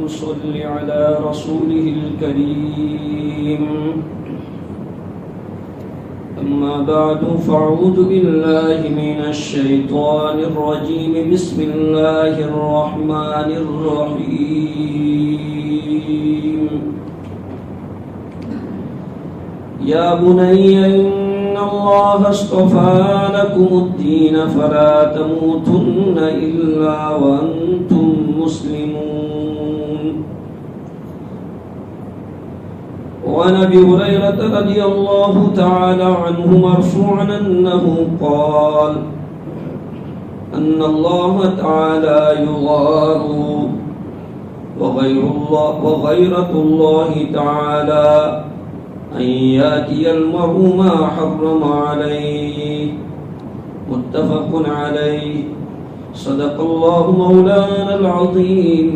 صل على رسوله الكريم. أما بعد فأعوذ بالله من الشيطان الرجيم. بسم الله الرحمن الرحيم. يا بني إن الله اصطفى لكم الدين فلا تموتن إلا وأنتم مسلمون. وعن أبي هريرة رضي الله تعالى عنه مرفوعا أنه قال أن الله تعالى يغار وغيرة الله تعالى أن يأتي المرء ما حرم عليه. متفق عليه. صدق الله مولانا العظيم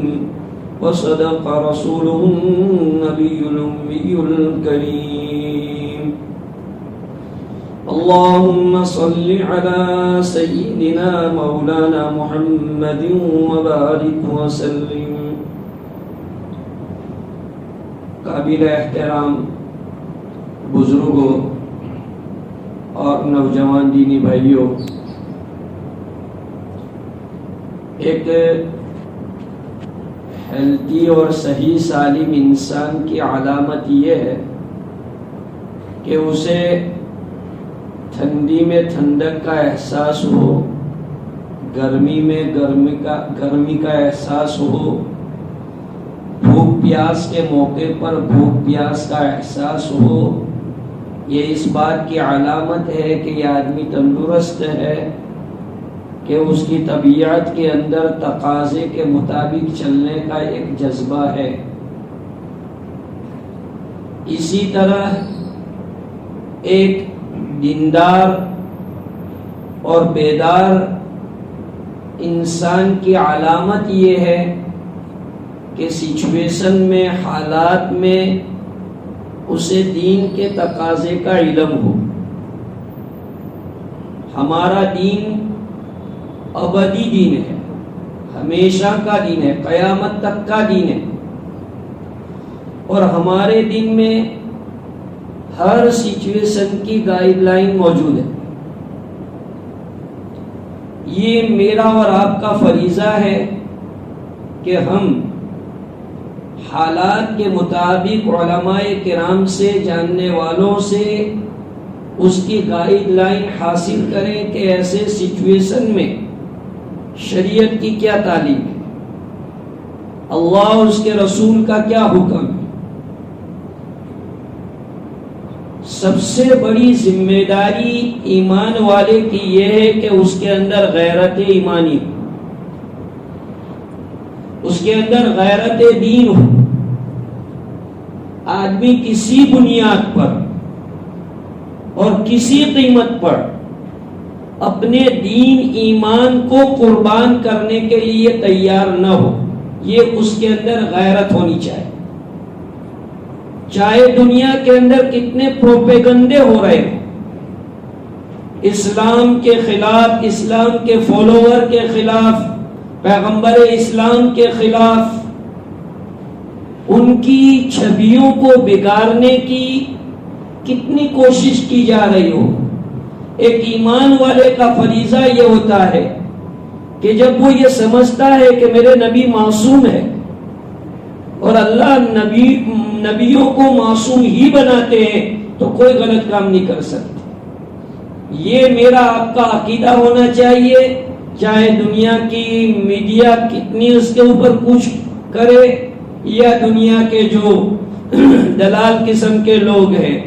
وصدق رسوله النبي الأمي الكريم. اللهم صل على سيدنا مولانا محمد وبارك وسلم. قابل احترام بزرگوں اور نوجوان دینی بھائیوں، ایک ہیلتھی اور صحیح سالم انسان کی علامت یہ ہے کہ اسے ٹھنڈی میں ٹھنڈک کا احساس ہو، گرمی میں گرمی کا احساس ہو، بھوک پیاس کے موقع پر بھوک پیاس کا احساس ہو. یہ اس بات کی علامت ہے کہ یہ آدمی تندرست ہے، کہ اس کی طبیعت کے اندر تقاضے کے مطابق چلنے کا ایک جذبہ ہے. اسی طرح ایک دیندار اور بیدار انسان کی علامت یہ ہے کہ سچویشن میں، حالات میں اسے دین کے تقاضے کا علم ہو. ہمارا دین ابدی دین ہے، ہمیشہ کا دین ہے، قیامت تک کا دین ہے، اور ہمارے دین میں ہر سچویشن کی گائیڈ لائن موجود ہے. یہ میرا اور آپ کا فریضہ ہے کہ ہم حالات کے مطابق علماء کرام سے، جاننے والوں سے اس کی گائیڈ لائن حاصل کریں کہ ایسے سچویشن میں شریعت کی کیا تعلیم ہے، اللہ اور اس کے رسول کا کیا حکم ہے. سب سے بڑی ذمہ داری ایمان والے کی یہ ہے کہ اس کے اندر غیرت ایمانی ہو، اس کے اندر غیرت دین ہو. آدمی کسی بنیاد پر اور کسی قیمت پر اپنے دین ایمان کو قربان کرنے کے لیے تیار نہ ہو. یہ اس کے اندر غیرت ہونی چاہیے. چاہے دنیا کے اندر کتنے پروپیگنڈے ہو رہے ہیں اسلام کے خلاف، اسلام کے فالوور کے خلاف، پیغمبر اسلام کے خلاف، ان کی چھبیوں کو بگاڑنے کی کتنی کوشش کی جا رہی ہو. ایک ایمان والے کا فریضہ یہ ہوتا ہے کہ جب وہ یہ سمجھتا ہے کہ میرے نبی معصوم ہے اور اللہ نبیوں کو معصوم ہی بناتے ہیں، تو کوئی غلط کام نہیں کر سکتے. یہ میرا آپ کا عقیدہ ہونا چاہیے. چاہے دنیا کی میڈیا کتنی اس کے اوپر کچھ کرے، یا دنیا کے جو دلال قسم کے لوگ ہیں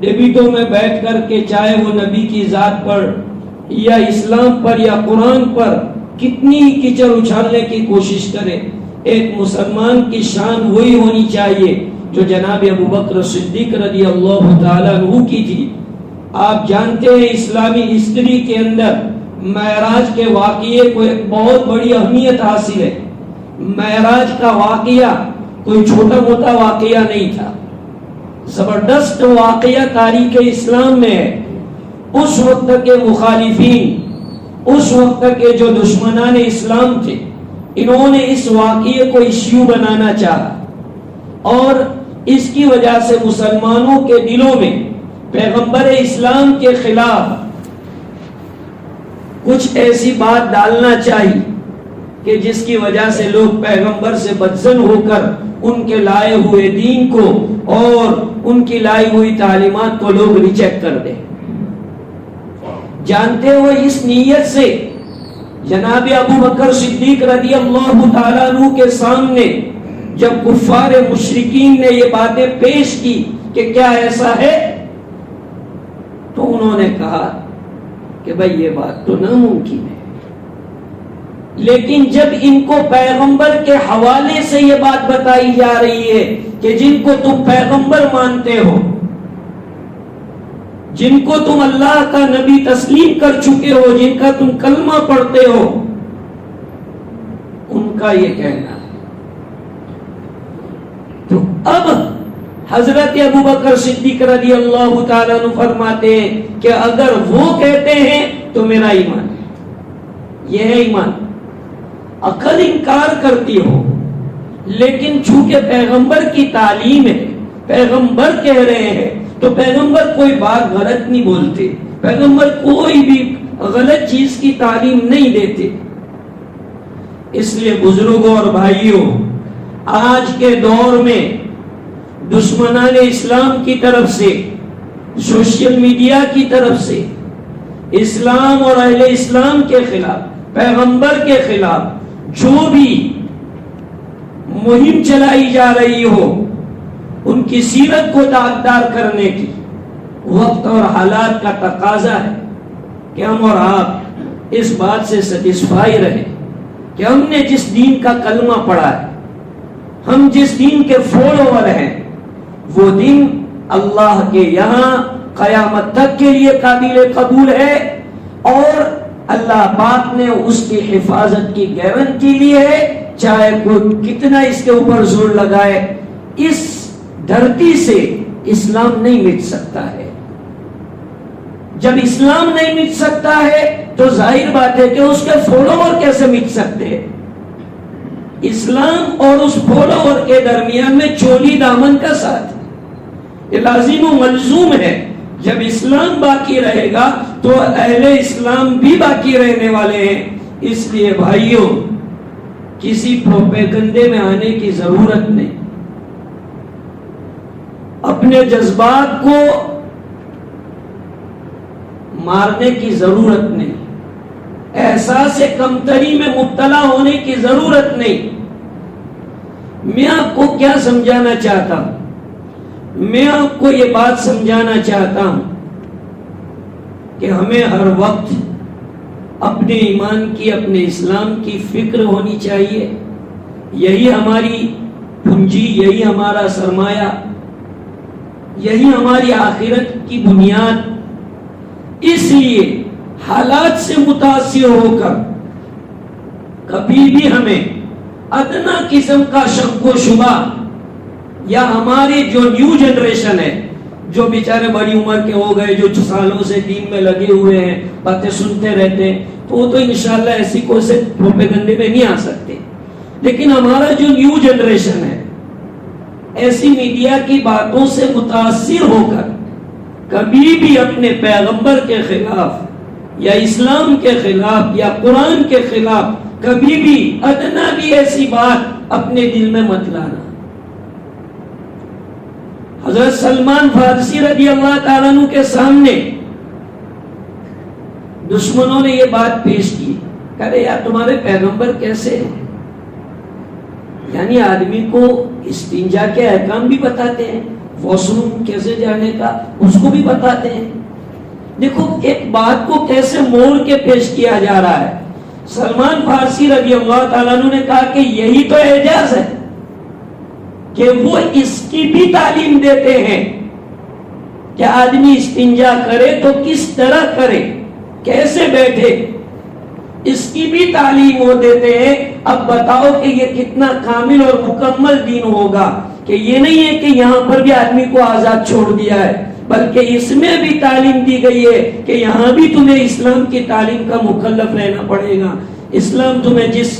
ڈیبیٹوں میں بیٹھ کر کے چاہے وہ نبی کی ذات پر یا اسلام پر یا قرآن پر کتنی کیچڑ اچھالنے کی کوشش کرے. ایک مسلمان کی شان وہی ہونی چاہیے جو جناب ابو بکر صدیق رضی اللہ تعالیٰ عنہ کی تھی. آپ جانتے ہیں اسلامی ہسٹری کے اندر معراج کے واقعے کو ایک بہت بڑی اہمیت حاصل ہے. معراج کا واقعہ کوئی چھوٹا موٹا واقعہ نہیں تھا، زبردست واقعہ تاریخ اسلام میں ہے. اس وقت کے مخالفین، اس وقت کے جو دشمنان اسلام تھے، انہوں نے اس واقعے کو ایشو بنانا چاہا اور اس کی وجہ سے مسلمانوں کے دلوں میں پیغمبر اسلام کے خلاف کچھ ایسی بات ڈالنا چاہیے کہ جس کی وجہ سے لوگ پیغمبر سے بدظن ہو کر ان کے لائے ہوئے دین کو اور ان کی لائی ہوئی تعلیمات کو لوگ ریجیکٹ کر دیں. جانتے ہو اس نیت سے جناب ابو بکر صدیق رضی اللہ تعالیٰ عنہ کے سامنے جب کفار مشرکین نے یہ باتیں پیش کی کہ کیا ایسا ہے، تو انہوں نے کہا کہ بھائی یہ بات تو ناممکن ہے. لیکن جب ان کو پیغمبر کے حوالے سے یہ بات بتائی جا رہی ہے کہ جن کو تم پیغمبر مانتے ہو، جن کو تم اللہ کا نبی تسلیم کر چکے ہو، جن کا تم کلمہ پڑھتے ہو، ان کا یہ کہنا ہے، تو اب حضرت ابو بکر صدیق رضی اللہ تعالیٰ عنہ فرماتے ہیں کہ اگر وہ کہتے ہیں تو میرا ایمان ہے. یہ ہے ایمان. عقل انکار کرتی ہو، لیکن چونکہ پیغمبر کی تعلیم ہے، پیغمبر کہہ رہے ہیں، تو پیغمبر کوئی بات غلط نہیں بولتے، پیغمبر کوئی بھی غلط چیز کی تعلیم نہیں دیتے. اس لیے بزرگوں اور بھائیوں، آج کے دور میں دشمنان اسلام کی طرف سے، سوشل میڈیا کی طرف سے اسلام اور اہل اسلام کے خلاف، پیغمبر کے خلاف جو بھی مہم چلائی جا رہی ہو، ان کی سیرت کو داغدار کرنے کی وقت اور حالات کا تقاضا ہے کہ ہم اور آپ اس بات سے سیٹسفائی رہیں کہ ہم نے جس دین کا کلمہ پڑھا ہے، ہم جس دین کے فالوور ہیں، وہ دین اللہ کے یہاں قیامت تک کے لیے قابل قبول ہے اور اللہ پاک نے اس کی حفاظت کی گارنٹی لی ہے، چاہے کوئی کتنا اس کے اوپر زور لگائے، اس دھرتی سے اسلام نہیں مٹ سکتا ہے. جب اسلام نہیں مٹ سکتا ہے تو ظاہر بات ہے کہ اس کے فالوور کیسے مٹ سکتے ہیں. اسلام اور اس فالوور کے درمیان میں چولی دامن کا ساتھ یہ لازم و ملزوم ہے. جب اسلام باقی رہے گا تو اہل اسلام بھی باقی رہنے والے ہیں. اس لیے بھائیوں، کسی پروپیگنڈے میں آنے کی ضرورت نہیں، اپنے جذبات کو مارنے کی ضرورت نہیں، احساس کمتری میں مبتلا ہونے کی ضرورت نہیں. میں آپ کو کیا سمجھانا چاہتا ہوں؟ میں آپ کو یہ بات سمجھانا چاہتا ہوں کہ ہمیں ہر وقت اپنے ایمان کی، اپنے اسلام کی فکر ہونی چاہیے. یہی ہماری پونجی، یہی ہمارا سرمایہ، یہی ہماری آخرت کی بنیاد. اس لیے حالات سے متاثر ہو کر کبھی بھی ہمیں ادنا قسم کا شک و شبہ، یا ہماری جو نیو جنریشن ہے، جو بیچارے بڑی عمر کے ہو گئے، جو سالوں سے دین میں لگے ہوئے ہیں، باتیں سنتے رہتے ہیں، تو وہ تو انشاءاللہ ایسی کوئی سے پروپیگنڈے میں نہیں آ سکتے. لیکن ہمارا جو نیو جنریشن ہے، ایسی میڈیا کی باتوں سے متاثر ہو کر کبھی بھی اپنے پیغمبر کے خلاف یا اسلام کے خلاف یا قرآن کے خلاف کبھی بھی ادنا بھی ایسی بات اپنے دل میں مت لانا. حضرت سلمان فارسی رضی اللہ تعالیٰ عنہ کے سامنے دشمنوں نے یہ بات پیش کی، کہے یار تمہارے پیغمبر کیسے ہیں؟ یعنی آدمی کو استنجا کے احکام بھی بتاتے ہیں، واش روم کیسے جانے کا اس کو بھی بتاتے ہیں. دیکھو ایک بات کو کیسے موڑ کے پیش کیا جا رہا ہے. سلمان فارسی رضی اللہ تعالیٰ عنہ نے کہا کہ یہی تو اعجاز ہے کہ وہ اس کی بھی تعلیم دیتے ہیں کہ آدمی استنجا کرے تو کس طرح کرے، کیسے بیٹھے، اس کی بھی تعلیم وہ دیتے ہیں. اب بتاؤ کہ یہ کتنا کامل اور مکمل دین ہوگا کہ یہ نہیں ہے کہ یہاں پر بھی آدمی کو آزاد چھوڑ دیا ہے، بلکہ اس میں بھی تعلیم دی گئی ہے کہ یہاں بھی تمہیں اسلام کی تعلیم کا مکلف رہنا پڑے گا. اسلام تمہیں جس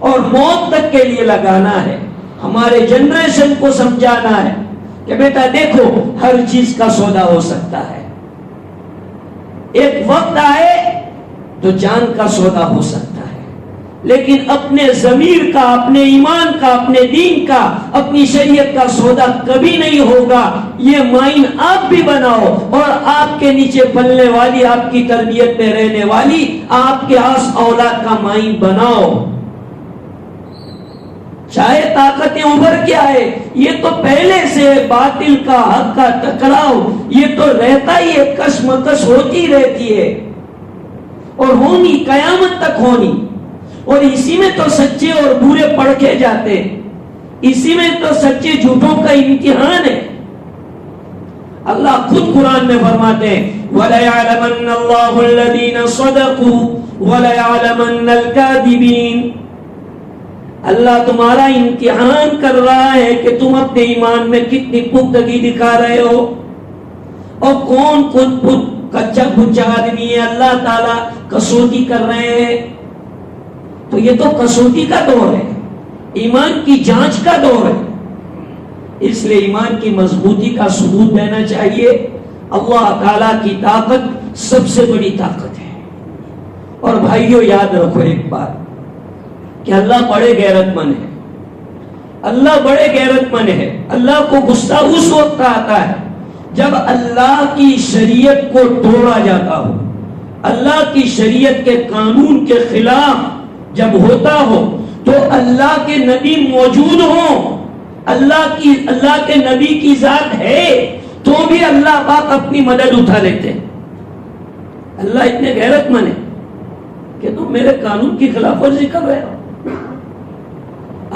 اور موت تک کے لیے لگانا ہے. ہمارے جنریشن کو سمجھانا ہے کہ بیٹا دیکھو ہر چیز کا سودا ہو سکتا ہے. ایک وقت آئے تو جان کا سودا ہو سکتا ہے، لیکن اپنے ضمیر کا، اپنے ایمان کا، اپنے دین کا، اپنی شریعت کا سودا کبھی نہیں ہوگا. یہ مائن آپ بھی بناؤ، اور آپ کے نیچے پلنے والی، آپ کی تربیت میں رہنے والی آپ کے آس اولاد کا مائن بناؤ. چاہے طاقتیں ابھر کے آئے، یہ تو پہلے سے باطل کا حق کا ٹکراؤ یہ تو رہتا ہی ہے، کشمکش ہوتی رہتی ہے اور ہونی قیامت تک ہونی. اور اسی میں تو سچے اور برے پرکھے جاتے ہیں، اسی میں تو سچے جھوٹوں کا امتحان ہے. اللہ خود قرآن میں فرماتے ہیں وَلَيَعْلَمَنَّ اللَّهُ الَّذِينَ صَدَقُوا وَلَيَعْلَمَنَّ الْكَاذِبِينَ. اللہ تمہارا امتحان کر رہا ہے کہ تم اپنے ایمان میں کتنی پختگی دکھا رہے ہو، اور کون کچا بچا آدمی ہے. اللہ تعالیٰ کسوٹی کر رہے ہیں. تو یہ تو کسوٹی کا دور ہے، ایمان کی جانچ کا دور ہے. اس لیے ایمان کی مضبوطی کا ثبوت دینا چاہیے. اللہ تعالیٰ کی طاقت سب سے بڑی طاقت ہے. اور بھائیو یاد رکھو ایک بات کہ اللہ بڑے غیرت مند ہے. اللہ بڑے غیرت مند ہے. اللہ کو غصہ اس وقت آتا ہے جب اللہ کی شریعت کو توڑا جاتا ہو، اللہ کی شریعت کے قانون کے خلاف جب ہوتا ہو، تو اللہ کے نبی موجود ہوں، اللہ کے نبی کی ذات ہے، تو بھی اللہ پاک اپنی مدد اٹھا لیتے ہیں. اللہ اتنے غیرت مند ہے کہ تم میرے قانون کی خلاف ورزی کر رہے ہو.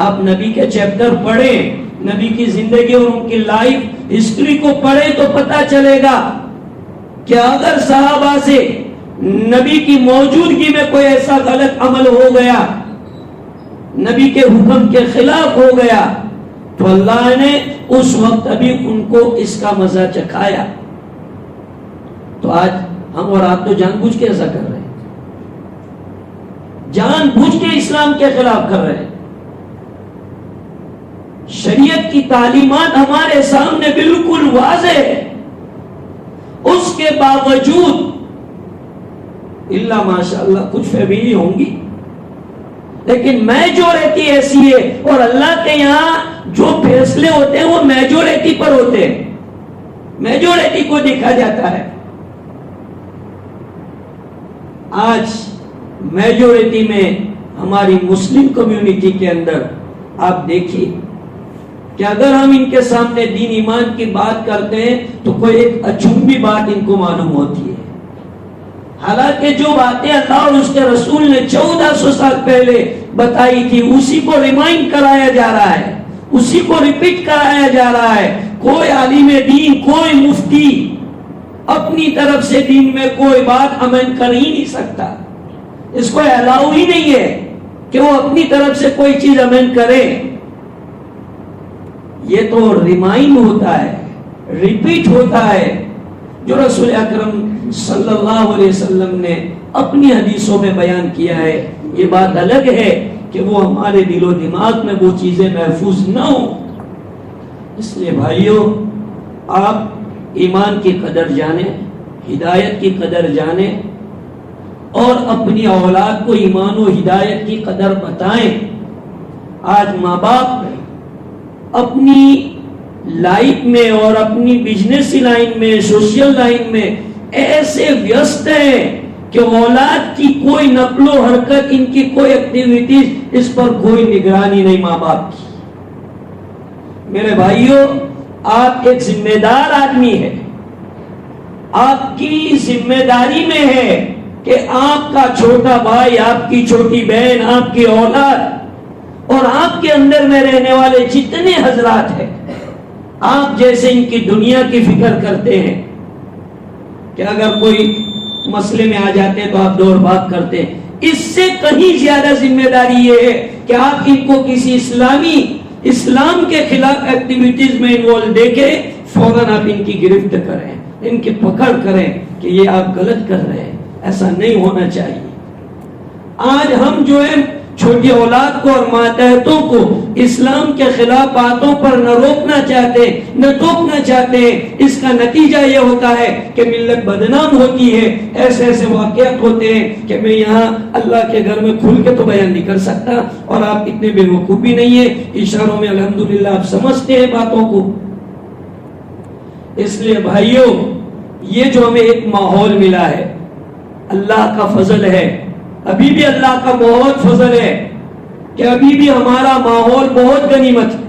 آپ نبی کے چیپٹر پڑھیں، نبی کی زندگی اور ان کی لائف ہسٹری کو پڑھیں تو پتا چلے گا کہ اگر صحابہ سے نبی کی موجودگی میں کوئی ایسا غلط عمل ہو گیا، نبی کے حکم کے خلاف ہو گیا، تو اللہ نے اس وقت ابھی ان کو اس کا مزہ چکھایا. تو آج ہم اور آپ تو جان بوجھ کے ایسا کر رہے ہیں، جان بوجھ کے اسلام کے خلاف کر رہے ہیں. شریعت کی تعلیمات ہمارے سامنے بالکل واضح ہے، اس کے باوجود اللہ ماشاءاللہ کچھ فیملی ہوں گی، لیکن میجورٹی ایسی ہے. اور اللہ کے یہاں جو فیصلے ہوتے ہیں وہ میجورٹی پر ہوتے ہیں، میجورٹی کو دیکھا جاتا ہے. آج میجورٹی میں ہماری مسلم کمیونٹی کے اندر آپ دیکھیے کہ اگر ہم ان کے سامنے دین ایمان کی بات کرتے ہیں تو کوئی ایک اچھوبی بات ان کو معلوم ہوتی ہے، حالانکہ جو باتیں اللہ اور اس کے رسول نے 1400 سال پہلے بتائی تھی اسی کو ریمائنڈ کرایا جا رہا ہے، اسی کو ریپیٹ کرایا جا رہا ہے. کوئی عالم دین، کوئی مفتی اپنی طرف سے دین میں کوئی بات امین کر ہی نہیں سکتا. اس کو الاؤ ہی نہیں ہے کہ وہ اپنی طرف سے کوئی چیز امین کرے. یہ تو ریمائنڈ ہوتا ہے، ریپیٹ ہوتا ہے جو رسول اکرم صلی اللہ علیہ وسلم نے اپنی حدیثوں میں بیان کیا ہے. یہ بات الگ ہے کہ وہ ہمارے دل و دماغ میں وہ چیزیں محفوظ نہ ہوں. اس لیے بھائیوں، آپ ایمان کی قدر جانیں، ہدایت کی قدر جانیں، اور اپنی اولاد کو ایمان و ہدایت کی قدر بتائیں. آج ماں باپ اپنی لائف میں اور اپنی بزنس لائن میں، سوشل لائن میں ایسے ویست ہیں کہ اولاد کی کوئی نقل و حرکت، ان کی کوئی ایکٹیویٹیز، اس پر کوئی نگرانی نہیں ماں باپ کی. میرے بھائیوں، آپ ایک ذمہ دار آدمی ہے، آپ کی ذمہ داری میں ہے کہ آپ کا چھوٹا بھائی، آپ کی چھوٹی بہن، آپ کی اولاد اور آپ کے اندر میں رہنے والے جتنے حضرات ہیں، آپ جیسے ان کی دنیا کی فکر کرتے ہیں کہ اگر کوئی مسئلے میں آ جاتے ہیں تو آپ دور بھاگ کرتے ہیں. اس سے کہیں زیادہ ذمہ داری یہ ہے کہ آپ ان کو کسی اسلام کے خلاف ایکٹیویٹیز میں انوالو دیکھے فوراً آپ ان کی گرفت کریں، ان کی پکڑ کریں کہ یہ آپ غلط کر رہے ہیں. ایسا نہیں ہونا چاہیے. آج ہم جو ہے چھوٹی اولاد کو اور ماتحتوں کو اسلام کے خلاف باتوں پر نہ روکنا چاہتے نہ ٹوکنا چاہتے ہیں. اس کا نتیجہ یہ ہوتا ہے کہ ملت بدنام ہوتی ہے. ایسے ایسے واقعات ہوتے ہیں کہ میں یہاں اللہ کے گھر میں کھل کے تو بیان نہیں کر سکتا، اور آپ اتنے بے وقوف بھی نہیں ہیں. اشاروں میں الحمدللہ آپ سمجھتے ہیں باتوں کو. اس لیے بھائیوں، یہ جو ہمیں ایک ماحول ملا ہے اللہ کا فضل ہے. ابھی بھی اللہ کا بہت فضل ہے کہ ابھی بھی ہمارا ماحول بہت غنیمت ہے،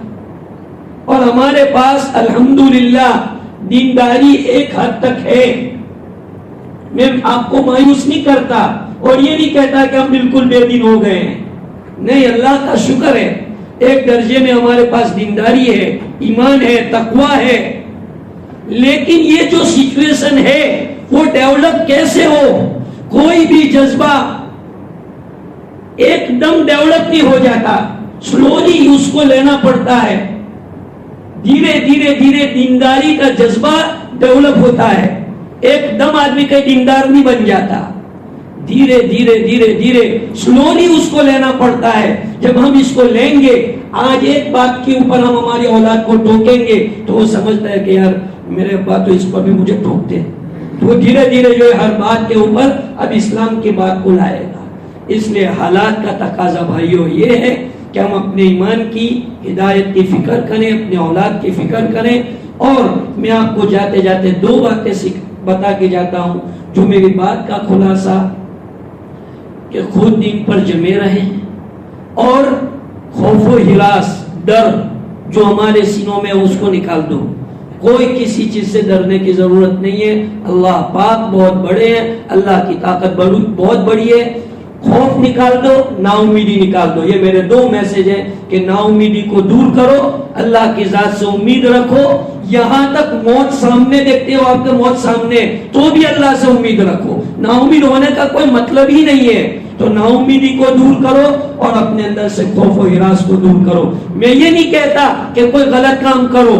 اور ہمارے پاس الحمدللہ دینداری ایک حد تک ہے. میں آپ کو مایوس نہیں کرتا اور یہ نہیں کہتا کہ ہم بالکل بے دین ہو گئے ہیں. نہیں، اللہ کا شکر ہے ایک درجے میں ہمارے پاس دینداری ہے، ایمان ہے، تقوی ہے. لیکن یہ جو سچویشن ہے وہ ڈیولپ کیسے ہو؟ کوئی بھی جذبہ ایک دم ڈیولپ نہیں ہو جاتا، سلولی اس کو لینا پڑتا ہے. دھیرے دھیرے دھیرے دینداری کا جذبہ ڈیولپ ہوتا ہے. ایک دم آدمی کا دیندار نہیں بن جاتا، دھیرے دھیرے دھیرے دھیرے سلولی اس کو لینا پڑتا ہے. جب ہم اس کو لیں گے، آج ایک بات کے اوپر ہم ہماری اولاد کو ٹوکیں گے تو وہ سمجھتا ہے کہ یار میرے ابا تو اس پر بھی مجھے ٹوکتے ہیں، تو وہ دھیرے دھیرے جو ہے ہر بات کے اوپر اب اسلام کی بات کو لائے گا. اس لیے حالات کا تقاضا بھائیوں یہ ہے کہ ہم اپنے ایمان کی ہدایت کی فکر کریں، اپنے اولاد کی فکر کریں. اور میں آپ کو جاتے جاتے دو باتیں بتا کے جاتا ہوں جو میری بات کا خلاصہ، کہ خود دین پر جمے رہیں، اور خوف و ہراس، ڈر جو ہمارے سینوں میں اس کو نکال دو. کوئی کسی چیز سے ڈرنے کی ضرورت نہیں ہے. اللہ پاک بہت بڑے ہیں، اللہ کی طاقت بہت بڑی ہے. خوف نکال دو، نا امیدی نکال دو. یہ میرے دو میسج ہیں کہ نا امیدی کو دور کرو، اللہ کی ذات سے امید رکھو. یہاں تک موت سامنے دیکھتے ہو، آپ کے موت سامنے، تو بھی اللہ سے امید رکھو. نا امید ہونے کا کوئی مطلب ہی نہیں ہے. تو نا امیدی کو دور کرو اور اپنے اندر سے خوف و ہراس کو دور کرو. میں یہ نہیں کہتا کہ کوئی غلط کام کرو،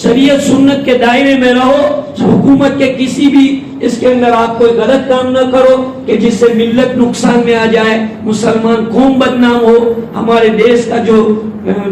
شریعت سنت کے دائرے میں رہو. حکومت کے کسی بھی اس کے اندر آپ کوئی غلط کام نہ کرو کہ جس سے ملت نقصان میں آ جائے، مسلمان قوم بدنام ہو. ہمارے دیش کا جو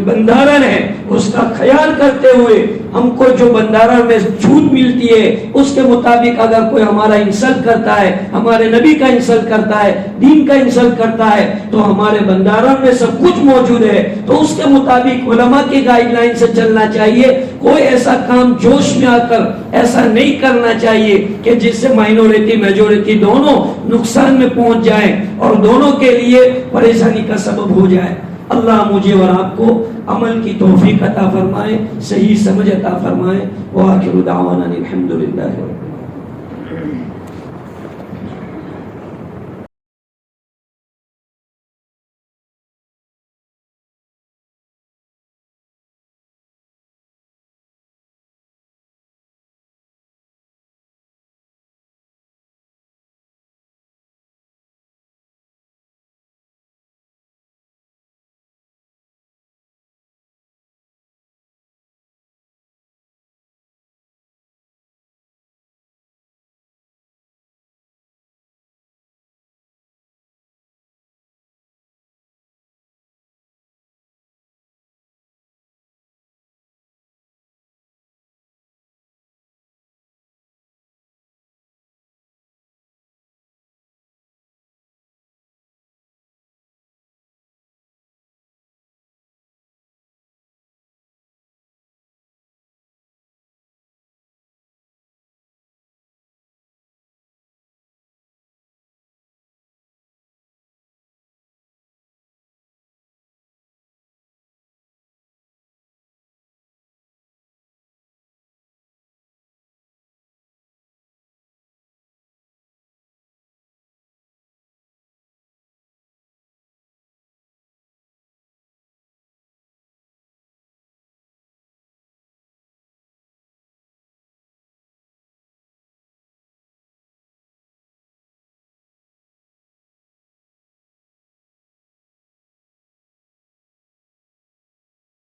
بندھارن ہے اس کا خیال کرتے ہوئے ہم کو جو بندھارن میں چھوٹ ملتی ہے اس کے مطابق اگر کوئی ہمارا انسلٹ کرتا ہے، ہمارے نبی کا انسلٹ کرتا ہے، دین کا انسلٹ کرتا ہے، تو ہمارے بندھارن میں سب کچھ موجود ہے، تو اس کے مطابق علماء کی گائیڈ لائن سے چلنا چاہیے. کوئی ایسا کام جوش میں آ کر ایسا نہیں کرنا چاہیے کہ جس سے مائنورٹی میجورٹی دونوں نقصان میں پہنچ جائیں اور دونوں کے لیے پریشانی کا سبب ہو جائے. اللہ مجھے اور آپ کو عمل کی توفیق عطا فرمائے، صحیح سمجھ عطا فرمائے. وآخر دعوانا الحمدللہ رب العالمین.